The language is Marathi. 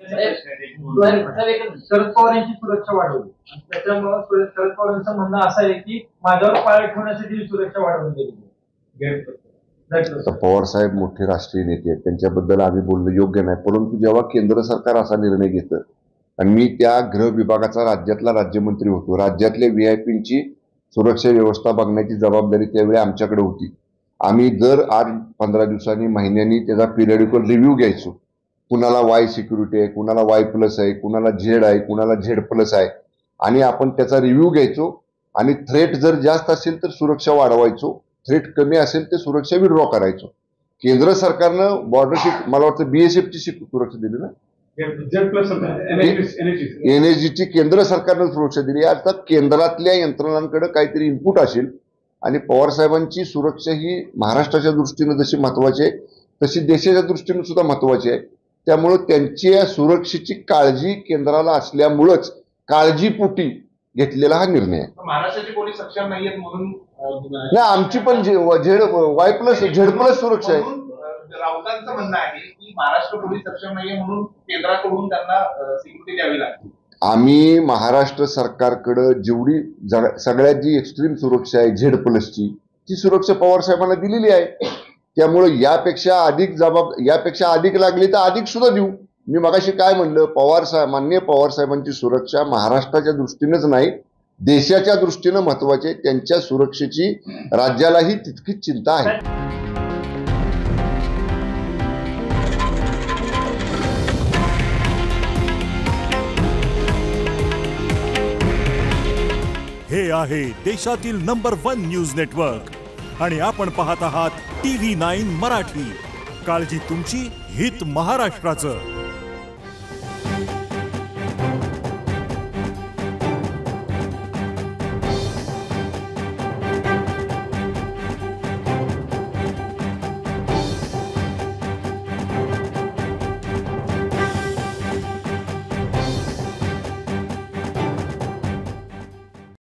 शरद पवार यांची सुरक्षा वाढवली, त्याच्यामुळे शरद पवारांचं म्हणणं असं आहे की माझ्यावर पाळत ठेवण्यासाठी सुरक्षा वाढवली गेली. पवार साहेब मोठे राष्ट्रीय नेते आहेत, त्यांच्याबद्दल आम्ही बोलणं योग्य नाही. परंतु जेव्हा केंद्र सरकार असा निर्णय घेतं, आणि मी त्या गृह विभागाचा राज्यातला राज्यमंत्री होतो, राज्यातल्या व्हीआयपींची सुरक्षा व्यवस्था बघण्याची जबाबदारी त्यावेळी आमच्याकडे होती. आम्ही दर 8-15 दिवसांनी महिन्यांनी त्याचा पिरियडिकल रिव्ह्यू घ्यायचो. कुणाला वाय सिक्युरिटी आहे, कुणाला वाय प्लस आहे, कुणाला झेड आहे, कुणाला झेड प्लस आहे, आणि आपण त्याचा रिव्ह्यू घ्यायचो. आणि थ्रेट जर जास्त असेल तर सुरक्षा वाढवायचो, थ्रेट कमी असेल तर सुरक्षा विड्रॉ करायचो. केंद्र सरकारनं बॉर्डरची मला वाटतं बीएसएफची सुरक्षा दिली ना, एनएसजीची केंद्र सरकारनं सुरक्षा दिली. आता केंद्रातल्या यंत्रणांकडे काहीतरी इनपुट असेल, आणि पवार साहेबांची सुरक्षा ही महाराष्ट्राच्या दृष्टीनं जशी महत्वाची आहे तशी देशाच्या दृष्टीनं सुद्धा महत्वाची आहे. त्यामुळे त्यांच्या सुरक्षेची काळजी केंद्राला असल्यामुळेच काळजीपोटी घेतलेला हा निर्णय आहे. महाराष्ट्राची कोणी सक्षम नाहीयेत म्हणून नाही, आमची पण Z Y plus Z plus सुरक्षा आहे. राऊतांचं म्हणणं आहे की महाराष्ट्र पोलीस सक्षम नाहीये म्हणून केंद्राकडून त्यांना सिक्युरिटी द्यावी लागते. आम्ही महाराष्ट्र सरकारकडे जेवढी सगळ्यात जी एक्स्ट्रीम सुरक्षा आहे झेड प्लसची, ती सुरक्षा पवार साहेबांना दिलेली आहे. त्यामुळे यापेक्षा अधिक लागली तर अधिक सुद्धा देऊ. मी मगाशी काय म्हणलं, माननीय पवार साहेबांची सुरक्षा महाराष्ट्राच्या दृष्टीनेच नाही देशाच्या दृष्टीनं महत्वाची आहे. त्यांच्या सुरक्षेची राज्यालाही तितकीच चिंता आहे. हे आहे देशातील नंबर 1 न्यूज नेटवर्क, आणि आपण पाहत आहात TV9 मराठी. काळजी तुमची, हित महाराष्ट्राचं.